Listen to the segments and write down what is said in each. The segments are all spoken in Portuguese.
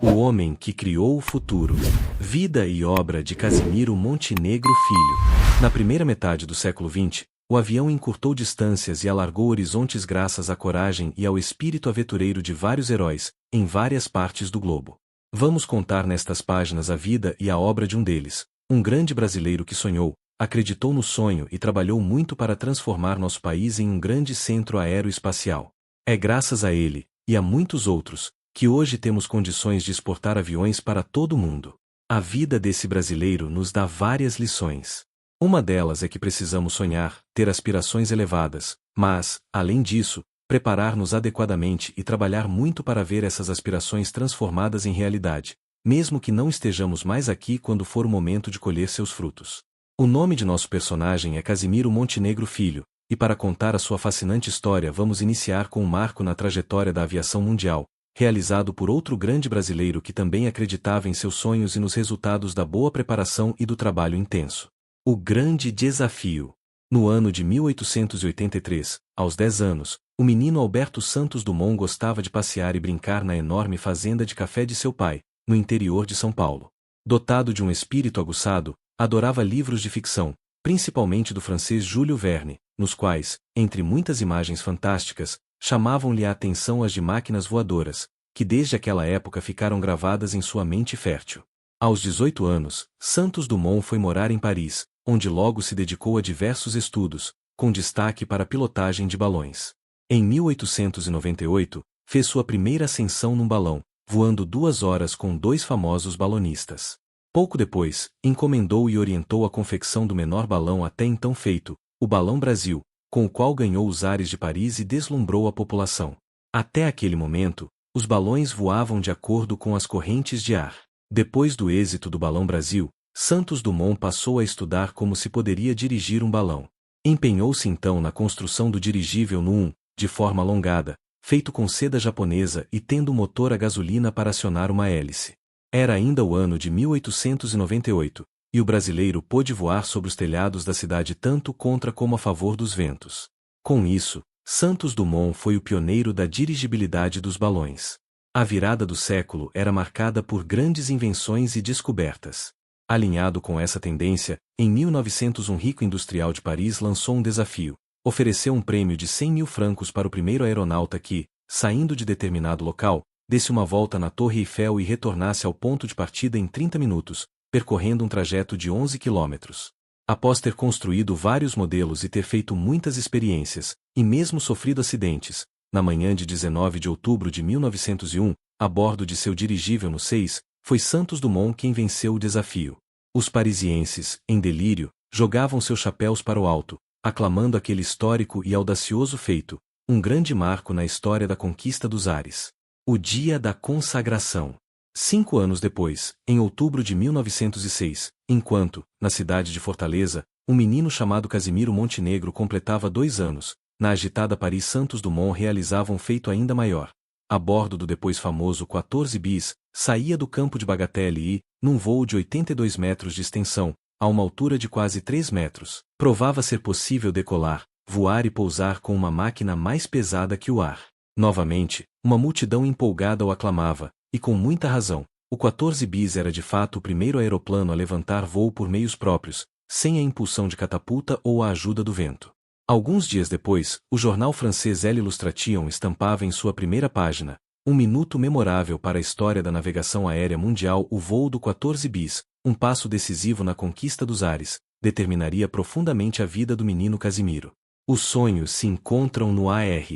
O homem que criou o futuro. Vida e obra de Casimiro Montenegro Filho. Na primeira metade do século XX, o avião encurtou distâncias e alargou horizontes graças à coragem e ao espírito aventureiro de vários heróis, em várias partes do globo. Vamos contar nestas páginas a vida e a obra de um deles, um grande brasileiro que sonhou, acreditou no sonho e trabalhou muito para transformar nosso país em um grande centro aeroespacial. É graças a ele, e a muitos outros, que hoje temos condições de exportar aviões para todo o mundo. A vida desse brasileiro nos dá várias lições. Uma delas é que precisamos sonhar, ter aspirações elevadas, mas, além disso, preparar-nos adequadamente e trabalhar muito para ver essas aspirações transformadas em realidade, mesmo que não estejamos mais aqui quando for o momento de colher seus frutos. O nome de nosso personagem é Casimiro Montenegro Filho, e para contar a sua fascinante história vamos iniciar com um marco na trajetória da aviação mundial, realizado por outro grande brasileiro que também acreditava em seus sonhos e nos resultados da boa preparação e do trabalho intenso. O grande desafio. No ano de 1883, aos 10 anos, o menino Alberto Santos Dumont gostava de passear e brincar na enorme fazenda de café de seu pai, no interior de São Paulo. Dotado de um espírito aguçado, adorava livros de ficção, principalmente do francês Júlio Verne, nos quais, entre muitas imagens fantásticas, chamavam-lhe a atenção as de máquinas voadoras, que desde aquela época ficaram gravadas em sua mente fértil. Aos 18 anos, Santos Dumont foi morar em Paris, onde logo se dedicou a diversos estudos, com destaque para a pilotagem de balões. Em 1898, fez sua primeira ascensão num balão, voando 2 horas com 2 famosos balonistas. Pouco depois, encomendou e orientou a confecção do menor balão até então feito, o Balão Brasil, com o qual ganhou os ares de Paris e deslumbrou a população. Até aquele momento, os balões voavam de acordo com as correntes de ar. Depois do êxito do Balão Brasil, Santos Dumont passou a estudar como se poderia dirigir um balão. Empenhou-se então na construção do dirigível No. 1, de forma alongada, feito com seda japonesa e tendo motor a gasolina para acionar uma hélice. Era ainda o ano de 1898, e o brasileiro pôde voar sobre os telhados da cidade tanto contra como a favor dos ventos. Com isso, Santos Dumont foi o pioneiro da dirigibilidade dos balões. A virada do século era marcada por grandes invenções e descobertas. Alinhado com essa tendência, em 1900 um rico industrial de Paris lançou um desafio. Ofereceu um prêmio de 100 mil francos para o primeiro aeronauta que, saindo de determinado local, desse uma volta na Torre Eiffel e retornasse ao ponto de partida em 30 minutos, percorrendo um trajeto de 11 quilômetros. Após ter construído vários modelos e ter feito muitas experiências, e mesmo sofrido acidentes, na manhã de 19 de outubro de 1901, a bordo de seu dirigível No. 6, foi Santos Dumont quem venceu o desafio. Os parisienses, em delírio, jogavam seus chapéus para o alto, aclamando aquele histórico e audacioso feito, um grande marco na história da conquista dos ares. O dia da consagração. 5 anos depois, em outubro de 1906, enquanto, na cidade de Fortaleza, um menino chamado Casimiro Montenegro completava 2 anos, na agitada Paris Santos Dumont realizava um feito ainda maior. A bordo do depois famoso 14 bis, saía do campo de Bagatelle e, num voo de 82 metros de extensão, a uma altura de quase 3 metros, provava ser possível decolar, voar e pousar com uma máquina mais pesada que o ar. Novamente, uma multidão empolgada o aclamava, e com muita razão. O 14 bis era de fato o primeiro aeroplano a levantar voo por meios próprios, sem a impulsão de catapulta ou a ajuda do vento. Alguns dias depois, o jornal francês L'Illustration estampava em sua primeira página, um minuto memorável para a história da navegação aérea mundial. O voo do 14 bis, um passo decisivo na conquista dos ares, determinaria profundamente a vida do menino Casimiro. Os sonhos se encontram no AR.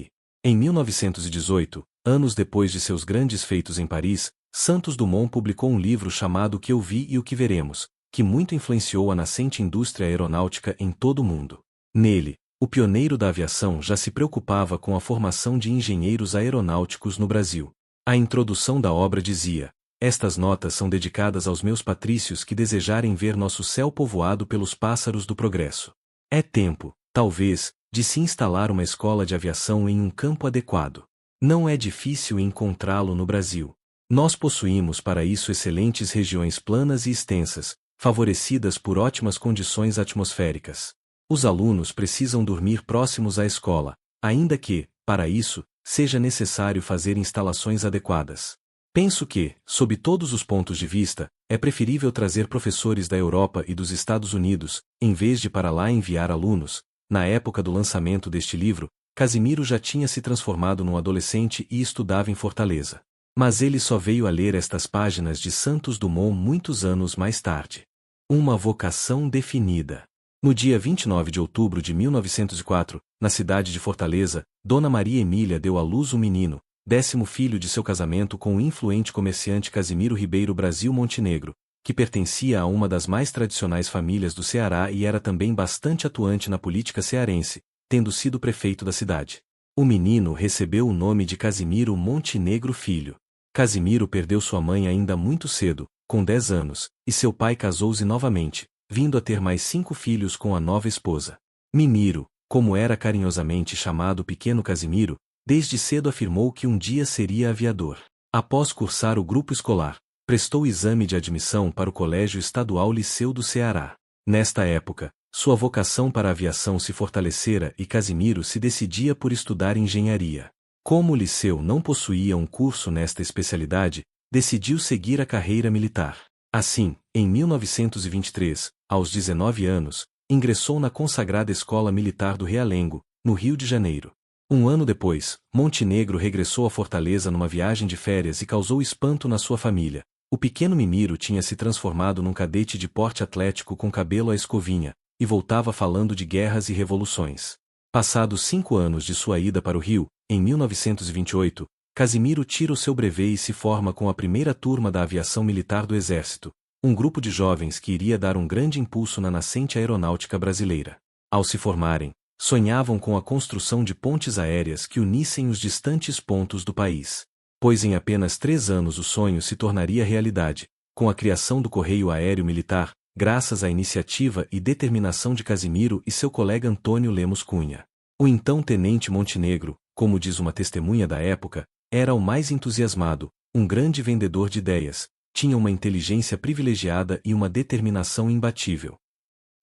Em 1918, anos depois de seus grandes feitos em Paris, Santos Dumont publicou um livro chamado O que eu vi e o que veremos, que muito influenciou a nascente indústria aeronáutica em todo o mundo. Nele, o pioneiro da aviação já se preocupava com a formação de engenheiros aeronáuticos no Brasil. A introdução da obra dizia: "Estas notas são dedicadas aos meus patrícios que desejarem ver nosso céu povoado pelos pássaros do progresso. É tempo, talvez, de se instalar uma escola de aviação em um campo adequado. Não é difícil encontrá-lo no Brasil. Nós possuímos para isso excelentes regiões planas e extensas, favorecidas por ótimas condições atmosféricas. Os alunos precisam dormir próximos à escola, ainda que, para isso, seja necessário fazer instalações adequadas. Penso que, sob todos os pontos de vista, é preferível trazer professores da Europa e dos Estados Unidos, em vez de para lá enviar alunos. Na época do lançamento deste livro, Casimiro já tinha se transformado num adolescente e estudava em Fortaleza. Mas ele só veio a ler estas páginas de Santos Dumont muitos anos mais tarde. Uma vocação definida. No dia 29 de outubro de 1904, na cidade de Fortaleza, Dona Maria Emília deu à luz um menino, 10º filho de seu casamento com o influente comerciante Casimiro Ribeiro Brasil Montenegro, que pertencia a uma das mais tradicionais famílias do Ceará e era também bastante atuante na política cearense, tendo sido prefeito da cidade. O menino recebeu o nome de Casimiro Montenegro Filho. Casimiro perdeu sua mãe ainda muito cedo, com 10 anos, e seu pai casou-se novamente, vindo a ter mais 5 filhos com a nova esposa. Mimiro, como era carinhosamente chamado pequeno Casimiro, desde cedo afirmou que um dia seria aviador. Após cursar o grupo escolar, prestou exame de admissão para o Colégio Estadual Liceu do Ceará. Nesta época, sua vocação para a aviação se fortalecera e Casimiro se decidia por estudar engenharia. Como o liceu não possuía um curso nesta especialidade, decidiu seguir a carreira militar. Assim, em 1923, aos 19 anos, ingressou na consagrada Escola Militar do Realengo, no Rio de Janeiro. Um ano depois, Montenegro regressou a Fortaleza numa viagem de férias e causou espanto na sua família. O pequeno Mimiro tinha se transformado num cadete de porte atlético com cabelo à escovinha, e voltava falando de guerras e revoluções. Passados 5 anos de sua ida para o Rio, em 1928, Casimiro tira o seu brevet e se forma com a primeira turma da aviação militar do Exército, um grupo de jovens que iria dar um grande impulso na nascente aeronáutica brasileira. Ao se formarem, sonhavam com a construção de pontes aéreas que unissem os distantes pontos do país. Pois em apenas 3 anos o sonho se tornaria realidade, com a criação do Correio Aéreo Militar, graças à iniciativa e determinação de Casimiro e seu colega Antônio Lemos Cunha. O então tenente Montenegro, como diz uma testemunha da época, era o mais entusiasmado, um grande vendedor de ideias, tinha uma inteligência privilegiada e uma determinação imbatível.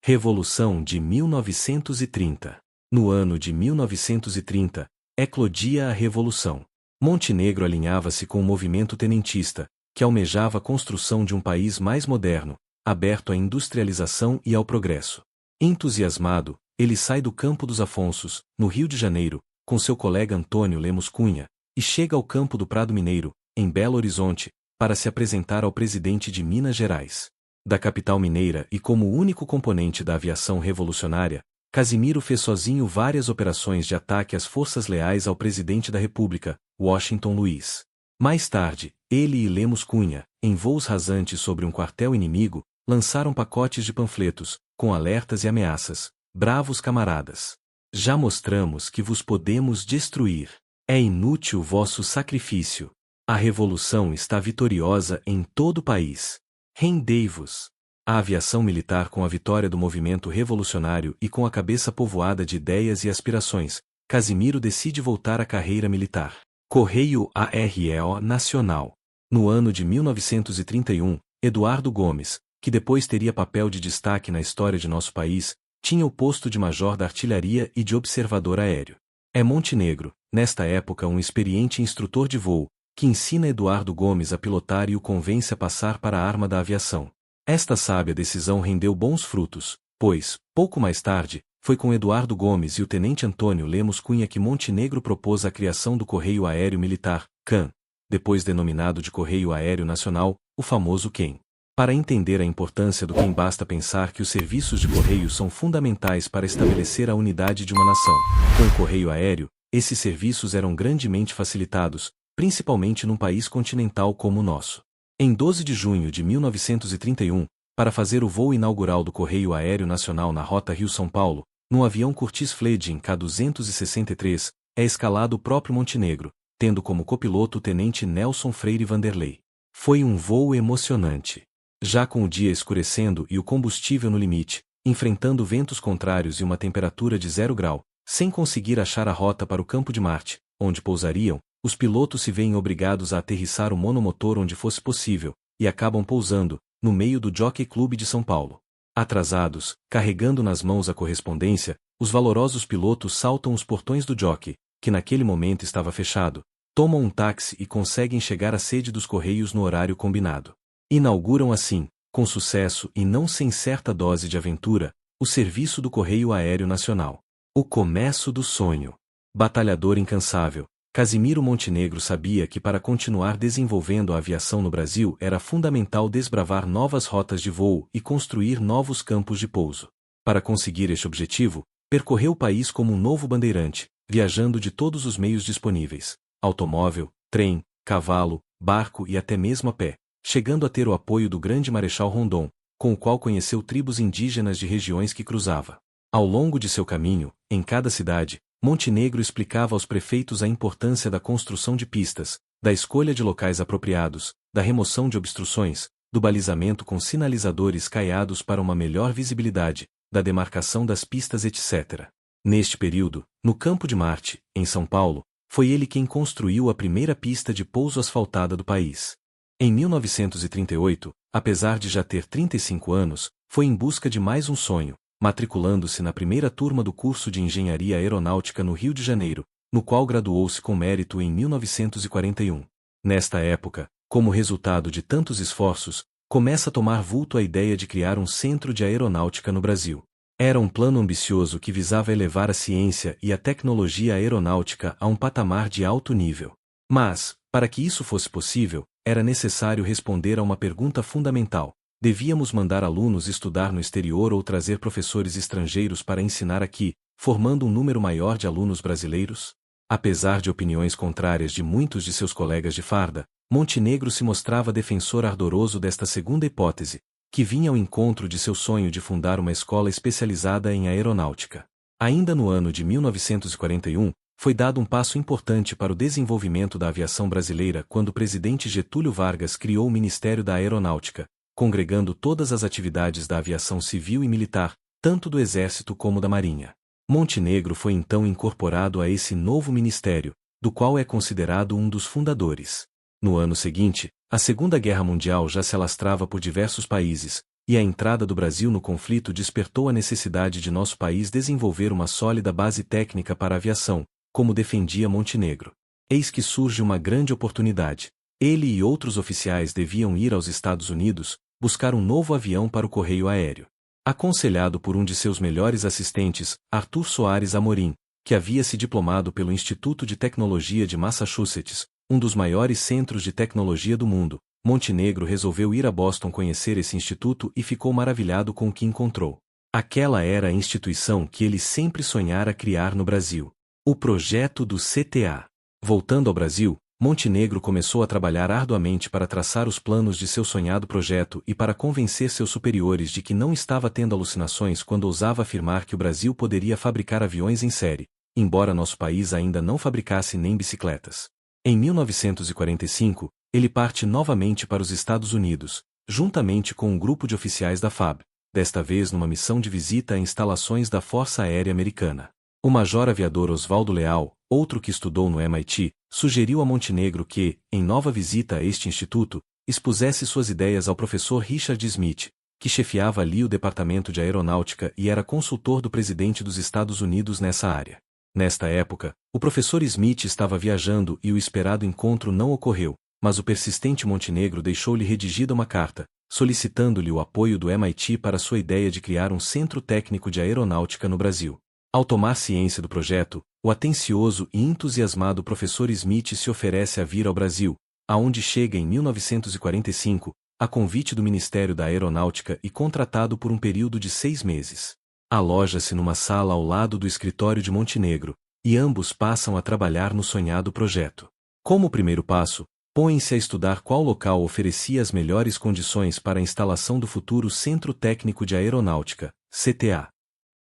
Revolução de 1930. No ano de 1930, eclodia a Revolução. Montenegro alinhava-se com o movimento tenentista, que almejava a construção de um país mais moderno, aberto à industrialização e ao progresso. Entusiasmado, ele sai do Campo dos Afonsos, no Rio de Janeiro, com seu colega Antônio Lemos Cunha, e chega ao campo do Prado Mineiro, em Belo Horizonte, para se apresentar ao presidente de Minas Gerais. Da capital mineira e como o único componente da aviação revolucionária, Casimiro fez sozinho várias operações de ataque às forças leais ao presidente da República, Washington Luiz. Mais tarde, ele e Lemos Cunha, em voos rasantes sobre um quartel inimigo, lançaram pacotes de panfletos, com alertas e ameaças. Bravos camaradas! Já mostramos que vos podemos destruir. É inútil vosso sacrifício. A revolução está vitoriosa em todo o país. Rendei-vos. A aviação militar, com a vitória do movimento revolucionário e com a cabeça povoada de ideias e aspirações, Casimiro decide voltar à carreira militar. Correio AREO Nacional. No ano de 1931, Eduardo Gomes, que depois teria papel de destaque na história de nosso país, tinha o posto de major da artilharia e de observador aéreo. É Montenegro, nesta época um experiente instrutor de voo, que ensina Eduardo Gomes a pilotar e o convence a passar para a arma da aviação. Esta sábia decisão rendeu bons frutos, pois, pouco mais tarde, foi com Eduardo Gomes e o tenente Antônio Lemos Cunha que Montenegro propôs a criação do Correio Aéreo Militar, CAN, depois denominado de Correio Aéreo Nacional, o famoso QUEM. Para entender a importância do QUEM basta pensar que os serviços de correio são fundamentais para estabelecer a unidade de uma nação. Com o correio aéreo, esses serviços eram grandemente facilitados, principalmente num país continental como o nosso. Em 12 de junho de 1931, para fazer o voo inaugural do Correio Aéreo Nacional na rota Rio-São Paulo, num avião Curtiss Fledgling K-263, é escalado o próprio Montenegro, tendo como copiloto o tenente Nelson Freire Vanderlei. Foi um voo emocionante. Já com o dia escurecendo e o combustível no limite, enfrentando ventos contrários e uma temperatura de 0 grau, sem conseguir achar a rota para o campo de Marte, onde pousariam, os pilotos se veem obrigados a aterrissar o monomotor onde fosse possível, e acabam pousando, no meio do Jockey Club de São Paulo. Atrasados, carregando nas mãos a correspondência, os valorosos pilotos saltam os portões do jockey, que naquele momento estava fechado, tomam um táxi e conseguem chegar à sede dos Correios no horário combinado. Inauguram assim, com sucesso e não sem certa dose de aventura, o serviço do Correio Aéreo Nacional. O começo do sonho. Batalhador incansável, Casimiro Montenegro sabia que para continuar desenvolvendo a aviação no Brasil era fundamental desbravar novas rotas de voo e construir novos campos de pouso. Para conseguir este objetivo, percorreu o país como um novo bandeirante, viajando de todos os meios disponíveis: automóvel, trem, cavalo, barco e até mesmo a pé, chegando a ter o apoio do grande Marechal Rondon, com o qual conheceu tribos indígenas de regiões que cruzava. Ao longo de seu caminho, em cada cidade, Montenegro explicava aos prefeitos a importância da construção de pistas, da escolha de locais apropriados, da remoção de obstruções, do balizamento com sinalizadores caiados para uma melhor visibilidade, da demarcação das pistas, etc. Neste período, no Campo de Marte, em São Paulo, foi ele quem construiu a primeira pista de pouso asfaltada do país. Em 1938, apesar de já ter 35 anos, foi em busca de mais um sonho, matriculando-se na primeira turma do curso de Engenharia Aeronáutica no Rio de Janeiro, no qual graduou-se com mérito em 1941. Nesta época, como resultado de tantos esforços, começa a tomar vulto a ideia de criar um centro de aeronáutica no Brasil. Era um plano ambicioso que visava elevar a ciência e a tecnologia aeronáutica a um patamar de alto nível. Mas, para que isso fosse possível, era necessário responder a uma pergunta fundamental: devíamos mandar alunos estudar no exterior ou trazer professores estrangeiros para ensinar aqui, formando um número maior de alunos brasileiros? Apesar de opiniões contrárias de muitos de seus colegas de farda, Montenegro se mostrava defensor ardoroso desta segunda hipótese, que vinha ao encontro de seu sonho de fundar uma escola especializada em aeronáutica. Ainda no ano de 1941, foi dado um passo importante para o desenvolvimento da aviação brasileira quando o presidente Getúlio Vargas criou o Ministério da Aeronáutica, congregando todas as atividades da aviação civil e militar, tanto do Exército como da Marinha. Montenegro foi então incorporado a esse novo ministério, do qual é considerado um dos fundadores. No ano seguinte, a Segunda Guerra Mundial já se alastrava por diversos países, e a entrada do Brasil no conflito despertou a necessidade de nosso país desenvolver uma sólida base técnica para a aviação, como defendia Montenegro. Eis que surge uma grande oportunidade. Ele e outros oficiais deviam ir aos Estados Unidos, buscar um novo avião para o correio aéreo. Aconselhado por um de seus melhores assistentes, Arthur Soares Amorim, que havia se diplomado pelo Instituto de Tecnologia de Massachusetts, um dos maiores centros de tecnologia do mundo, Montenegro resolveu ir a Boston conhecer esse instituto e ficou maravilhado com o que encontrou. Aquela era a instituição que ele sempre sonhara criar no Brasil. O projeto do CTA. Voltando ao Brasil, Montenegro começou a trabalhar arduamente para traçar os planos de seu sonhado projeto e para convencer seus superiores de que não estava tendo alucinações quando ousava afirmar que o Brasil poderia fabricar aviões em série, embora nosso país ainda não fabricasse nem bicicletas. Em 1945, ele parte novamente para os Estados Unidos, juntamente com um grupo de oficiais da FAB, desta vez numa missão de visita a instalações da Força Aérea Americana. O major aviador Oswaldo Leal, outro que estudou no MIT, sugeriu a Montenegro que, em nova visita a este instituto, expusesse suas ideias ao professor Richard Smith, que chefiava ali o Departamento de Aeronáutica e era consultor do presidente dos Estados Unidos nessa área. Nesta época, o professor Smith estava viajando e o esperado encontro não ocorreu, mas o persistente Montenegro deixou-lhe redigida uma carta, solicitando-lhe o apoio do MIT para sua ideia de criar um centro técnico de aeronáutica no Brasil. Ao tomar ciência do projeto, o atencioso e entusiasmado professor Smith se oferece a vir ao Brasil, aonde chega em 1945, a convite do Ministério da Aeronáutica e contratado por um período de 6 meses. Aloja-se numa sala ao lado do escritório de Montenegro, e ambos passam a trabalhar no sonhado projeto. Como primeiro passo, põem-se a estudar qual local oferecia as melhores condições para a instalação do futuro Centro Técnico de Aeronáutica, CTA.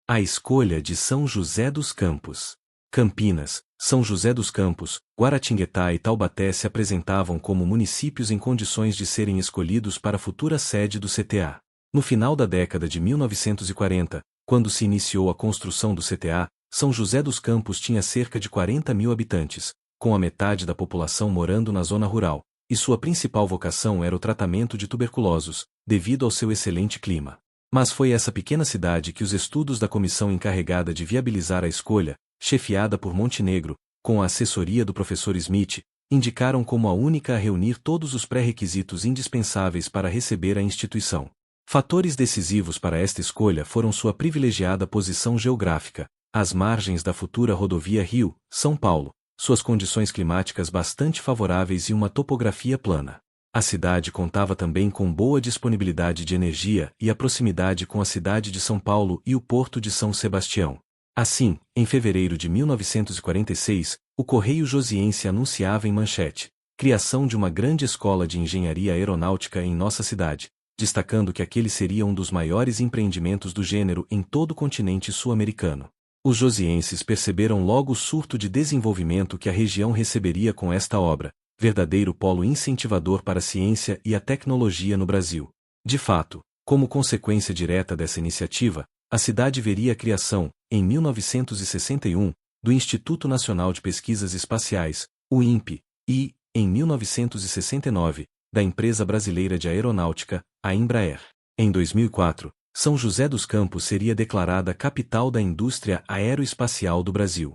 A escolha de São José dos Campos. Campinas, São José dos Campos, Guaratinguetá e Taubaté se apresentavam como municípios em condições de serem escolhidos para a futura sede do CTA. No final da década de 1940, quando se iniciou a construção do CTA, São José dos Campos tinha cerca de 40 mil habitantes, com a metade da população morando na zona rural, e sua principal vocação era o tratamento de tuberculosos, devido ao seu excelente clima. Mas foi essa pequena cidade que os estudos da comissão encarregada de viabilizar a escolha, chefiada por Montenegro, com a assessoria do professor Smith, indicaram como a única a reunir todos os pré-requisitos indispensáveis para receber a instituição. Fatores decisivos para esta escolha foram sua privilegiada posição geográfica, às margens da futura rodovia Rio-São Paulo, suas condições climáticas bastante favoráveis e uma topografia plana. A cidade contava também com boa disponibilidade de energia e a proximidade com a cidade de São Paulo e o Porto de São Sebastião. Assim, em fevereiro de 1946, o Correio Josiense anunciava em manchete: criação de uma grande escola de engenharia aeronáutica em nossa cidade, destacando que aquele seria um dos maiores empreendimentos do gênero em todo o continente sul-americano. Os josienses perceberam logo o surto de desenvolvimento que a região receberia com esta obra, verdadeiro polo incentivador para a ciência e a tecnologia no Brasil. De fato, como consequência direta dessa iniciativa, a cidade veria a criação, em 1961, do Instituto Nacional de Pesquisas Espaciais, o INPE, e, em 1969, da Empresa Brasileira de Aeronáutica, a Embraer. Em 2004, São José dos Campos seria declarada capital da indústria aeroespacial do Brasil.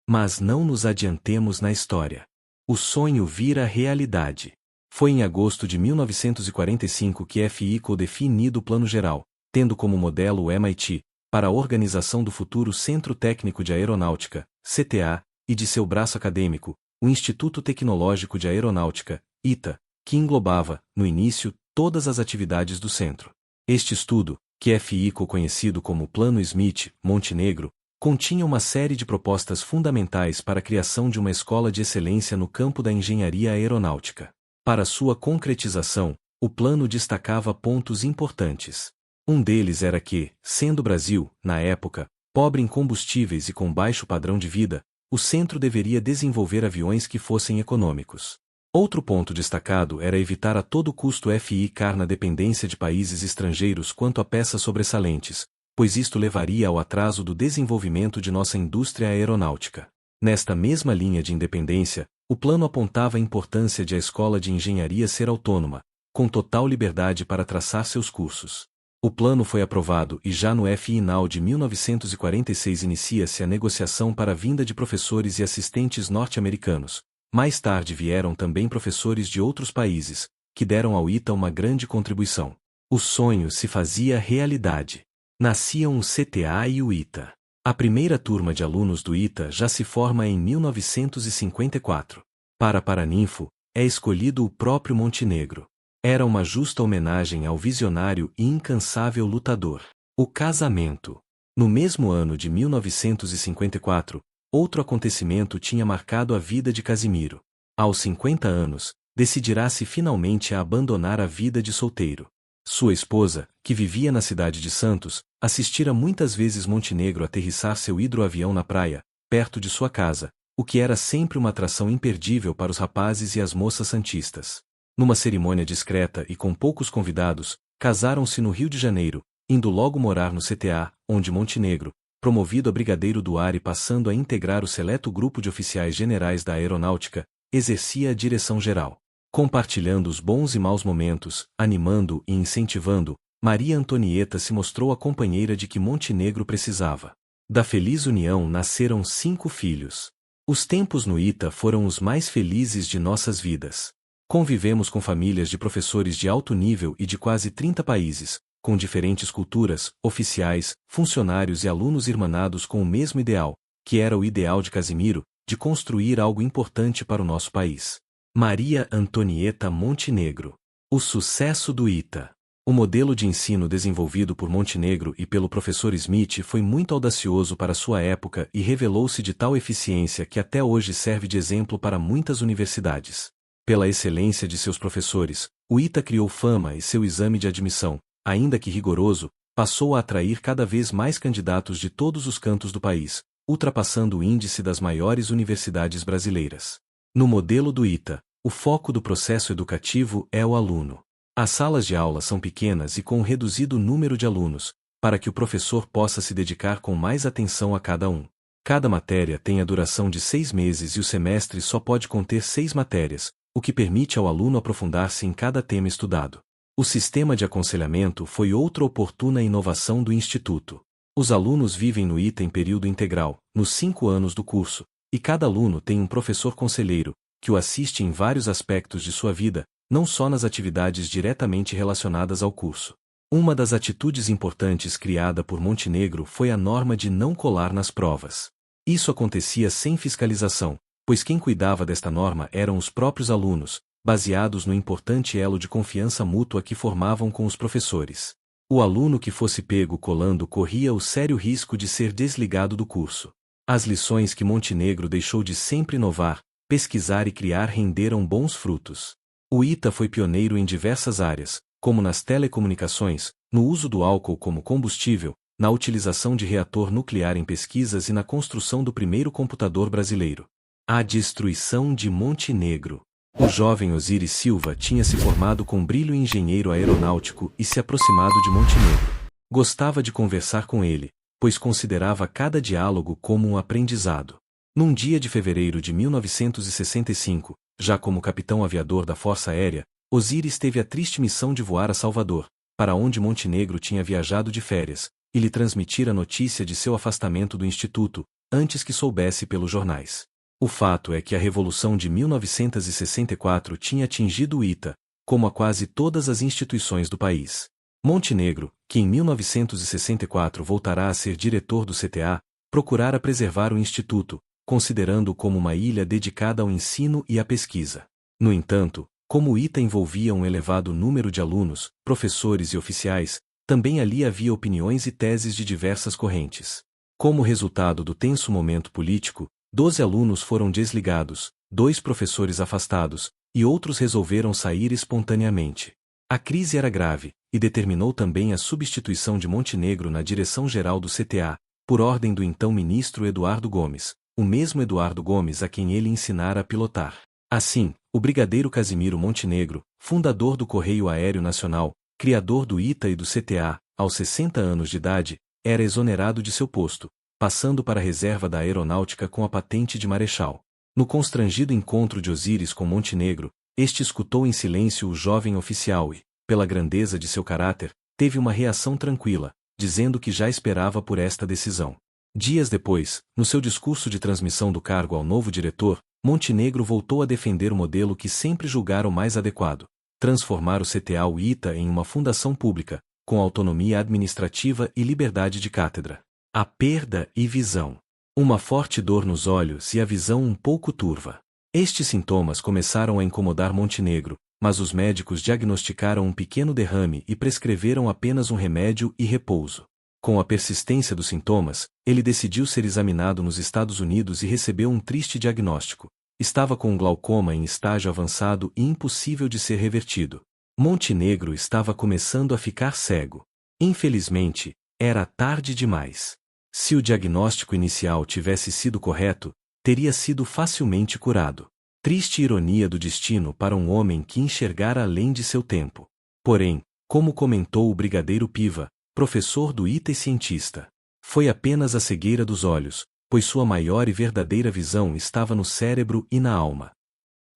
Mas não nos adiantemos na história. O sonho vira realidade. Foi em agosto de 1945 que FICO definiu o Plano Geral, tendo como modelo o MIT, para a organização do futuro Centro Técnico de Aeronáutica, CTA, e de seu braço acadêmico, o Instituto Tecnológico de Aeronáutica, ITA, que englobava, no início, todas as atividades do centro. Este estudo, que é FICO conhecido como Plano Smith-Montenegro, continha uma série de propostas fundamentais para a criação de uma escola de excelência no campo da engenharia aeronáutica. Para sua concretização, o plano destacava pontos importantes. Um deles era que, sendo o Brasil, na época, pobre em combustíveis e com baixo padrão de vida, o centro deveria desenvolver aviões que fossem econômicos. Outro ponto destacado era evitar a todo custo ficar na dependência de países estrangeiros quanto a peças sobressalentes, pois isto levaria ao atraso do desenvolvimento de nossa indústria aeronáutica. Nesta mesma linha de independência, o plano apontava a importância de a escola de engenharia ser autônoma, com total liberdade para traçar seus cursos. O plano foi aprovado e já no FINAL de 1946 inicia-se a negociação para a vinda de professores e assistentes norte-americanos. Mais tarde vieram também professores de outros países, que deram ao ITA uma grande contribuição. O sonho se fazia realidade. Nasciam o CTA e o ITA. A primeira turma de alunos do ITA já se forma em 1954. Para Paraninfo, é escolhido o próprio Montenegro. Era uma justa homenagem ao visionário e incansável lutador. O casamento. No mesmo ano de 1954, outro acontecimento tinha marcado a vida de Casimiro. Aos 50 anos, decidirá-se finalmente a abandonar a vida de solteiro. Sua esposa, que vivia na cidade de Santos, assistira muitas vezes Montenegro aterrissar seu hidroavião na praia, perto de sua casa, o que era sempre uma atração imperdível para os rapazes e as moças santistas. Numa cerimônia discreta e com poucos convidados, casaram-se no Rio de Janeiro, indo logo morar no CTA, onde Montenegro, promovido a brigadeiro do ar e passando a integrar o seleto grupo de oficiais generais da aeronáutica, exercia a direção geral. Compartilhando os bons e maus momentos, animando e incentivando, Maria Antonieta se mostrou a companheira de que Montenegro precisava. Da feliz união nasceram 5 filhos. Os tempos no ITA foram os mais felizes de nossas vidas. Convivemos com famílias de professores de alto nível e de quase 30 países, com diferentes culturas, oficiais, funcionários e alunos irmanados com o mesmo ideal, que era o ideal de Casimiro, de construir algo importante para o nosso país. Maria Antonieta Montenegro. O sucesso do ITA. O modelo de ensino desenvolvido por Montenegro e pelo professor Smith foi muito audacioso para sua época e revelou-se de tal eficiência que até hoje serve de exemplo para muitas universidades. Pela excelência de seus professores, o ITA criou fama e seu exame de admissão, ainda que rigoroso, passou a atrair cada vez mais candidatos de todos os cantos do país, ultrapassando o índice das maiores universidades brasileiras. No modelo do ITA, o foco do processo educativo é o aluno. As salas de aula são pequenas e com um reduzido número de alunos, para que o professor possa se dedicar com mais atenção a cada um. Cada matéria tem a duração de 6 meses e o semestre só pode conter 6 matérias, o que permite ao aluno aprofundar-se em cada tema estudado. O sistema de aconselhamento foi outra oportuna inovação do Instituto. Os alunos vivem no ITA em período integral, nos 5 anos do curso, e cada aluno tem um professor conselheiro, que o assiste em vários aspectos de sua vida, não só nas atividades diretamente relacionadas ao curso. Uma das atitudes importantes criada por Montenegro foi a norma de não colar nas provas. Isso acontecia sem fiscalização, pois quem cuidava desta norma eram os próprios alunos, baseados no importante elo de confiança mútua que formavam com os professores. O aluno que fosse pego colando corria o sério risco de ser desligado do curso. As lições que Montenegro deixou de sempre inovar, pesquisar e criar renderam bons frutos. O ITA foi pioneiro em diversas áreas, como nas telecomunicações, no uso do álcool como combustível, na utilização de reator nuclear em pesquisas e na construção do primeiro computador brasileiro. A destruição de Montenegro. O jovem Osiris Silva tinha se formado com brilho em engenheiro aeronáutico e se aproximado de Montenegro. Gostava de conversar com ele, pois considerava cada diálogo como um aprendizado. Num dia de fevereiro de 1965, já como capitão aviador da Força Aérea, Osiris teve a triste missão de voar a Salvador, para onde Montenegro tinha viajado de férias, e lhe transmitir a notícia de seu afastamento do Instituto, antes que soubesse pelos jornais. O fato é que a Revolução de 1964 tinha atingido o ITA, como a quase todas as instituições do país. Montenegro, que em 1964 voltará a ser diretor do CTA, procurara preservar o Instituto, considerando-o como uma ilha dedicada ao ensino e à pesquisa. No entanto, como o ITA envolvia um elevado número de alunos, professores e oficiais, também ali havia opiniões e teses de diversas correntes. Como resultado do tenso momento político, 12 alunos foram desligados, 2 professores afastados, e outros resolveram sair espontaneamente. A crise era grave, e determinou também a substituição de Montenegro na direção-geral do CTA, por ordem do então ministro Eduardo Gomes, o mesmo Eduardo Gomes a quem ele ensinara a pilotar. Assim, o brigadeiro Casimiro Montenegro, fundador do Correio Aéreo Nacional, criador do ITA e do CTA, aos 60 anos de idade, era exonerado de seu posto, passando para a reserva da aeronáutica com a patente de marechal. No constrangido encontro de Osiris com Montenegro, este escutou em silêncio o jovem oficial e, pela grandeza de seu caráter, teve uma reação tranquila, dizendo que já esperava por esta decisão. Dias depois, no seu discurso de transmissão do cargo ao novo diretor, Montenegro voltou a defender o modelo que sempre julgara o mais adequado: transformar o CTA ou ITA em uma fundação pública, com autonomia administrativa e liberdade de cátedra. A perda e visão. Uma forte dor nos olhos e a visão um pouco turva. Estes sintomas começaram a incomodar Montenegro, mas os médicos diagnosticaram um pequeno derrame e prescreveram apenas um remédio e repouso. Com a persistência dos sintomas, ele decidiu ser examinado nos Estados Unidos e recebeu um triste diagnóstico. Estava com um glaucoma em estágio avançado e impossível de ser revertido. Montenegro estava começando a ficar cego. Infelizmente, era tarde demais. Se o diagnóstico inicial tivesse sido correto, teria sido facilmente curado. Triste ironia do destino para um homem que enxergara além de seu tempo. Porém, como comentou o brigadeiro Piva, professor do ITA e cientista, foi apenas a cegueira dos olhos, pois sua maior e verdadeira visão estava no cérebro e na alma.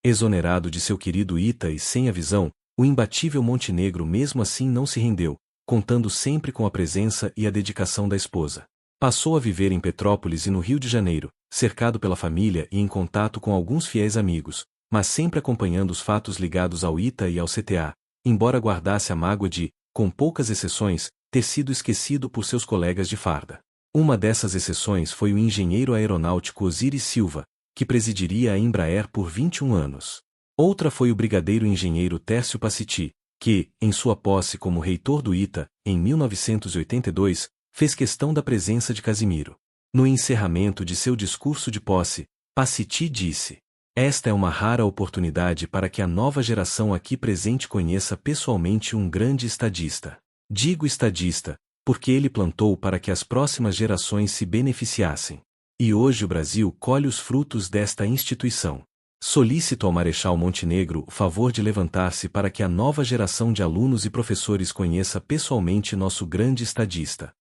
Exonerado de seu querido ITA e sem a visão, o imbatível Montenegro mesmo assim não se rendeu, contando sempre com a presença e a dedicação da esposa. Passou a viver em Petrópolis e no Rio de Janeiro, cercado pela família e em contato com alguns fiéis amigos, mas sempre acompanhando os fatos ligados ao ITA e ao CTA, embora guardasse a mágoa de, com poucas exceções, ter sido esquecido por seus colegas de farda. Uma dessas exceções foi o engenheiro aeronáutico Osiris Silva, que presidiria a Embraer por 21 anos. Outra foi o brigadeiro engenheiro Tércio Paciti, que, em sua posse como reitor do ITA, em 1982, fez questão da presença de Casimiro. No encerramento de seu discurso de posse, Paciti disse: "Esta é uma rara oportunidade para que a nova geração aqui presente conheça pessoalmente um grande estadista. Digo estadista, porque ele plantou para que as próximas gerações se beneficiassem. E hoje o Brasil colhe os frutos desta instituição. Solicito ao Marechal Montenegro o favor de levantar-se para que a nova geração de alunos e professores conheça pessoalmente nosso grande estadista."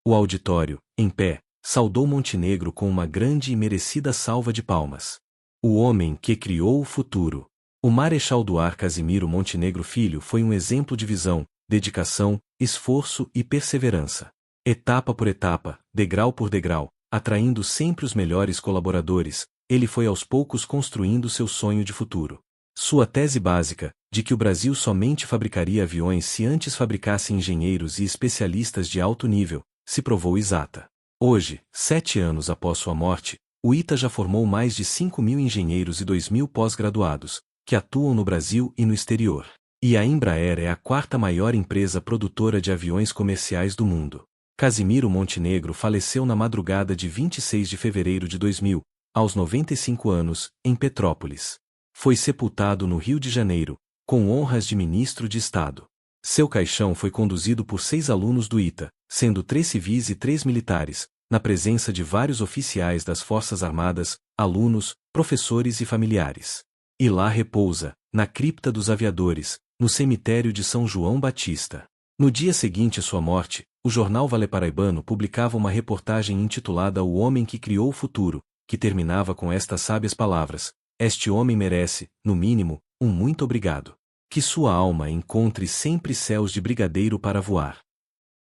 O auditório, em pé, saudou Montenegro com uma grande e merecida salva de palmas. O homem que criou o futuro. O Marechal do Ar Casimiro Montenegro Filho foi um exemplo de visão, dedicação, esforço e perseverança. Etapa por etapa, degrau por degrau, atraindo sempre os melhores colaboradores, ele foi aos poucos construindo seu sonho de futuro. Sua tese básica, de que o Brasil somente fabricaria aviões se antes fabricasse engenheiros e especialistas de alto nível, se provou exata. Hoje, 7 anos após sua morte, o ITA já formou mais de 5.000 engenheiros e 2.000 pós-graduados, que atuam no Brasil e no exterior. E a Embraer é a quarta maior empresa produtora de aviões comerciais do mundo. Casimiro Montenegro faleceu na madrugada de 26 de fevereiro de 2000, aos 95 anos, em Petrópolis. Foi sepultado no Rio de Janeiro, com honras de ministro de Estado. Seu caixão foi conduzido por 6 alunos do ITA, sendo 3 civis e 3 militares, na presença de vários oficiais das Forças Armadas, alunos, professores e familiares. E lá repousa, na cripta dos aviadores, no cemitério de São João Batista. No dia seguinte à sua morte, o jornal Valleparaibano publicava uma reportagem intitulada O Homem que Criou o Futuro, que terminava com estas sábias palavras: este homem merece, no mínimo, um muito obrigado. Que sua alma encontre sempre céus de brigadeiro para voar.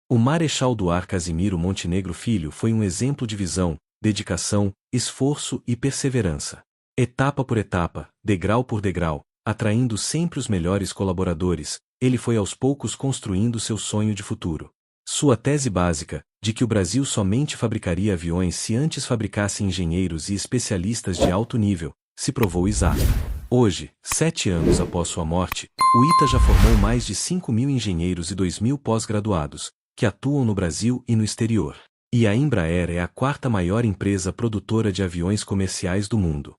O Marechal do Ar Casimiro Montenegro Filho foi um exemplo de visão, dedicação, esforço e perseverança. Etapa por etapa, degrau por degrau, atraindo sempre os melhores colaboradores, ele foi aos poucos construindo seu sonho de futuro. Sua tese básica, de que o Brasil somente fabricaria aviões se antes fabricasse engenheiros e especialistas de alto nível, se provou exata. Hoje, 7 anos após sua morte, o ITA já formou mais de 5.000 engenheiros e 2.000 pós-graduados, que atuam no Brasil e no exterior. E a Embraer é a quarta maior empresa produtora de aviões comerciais do mundo.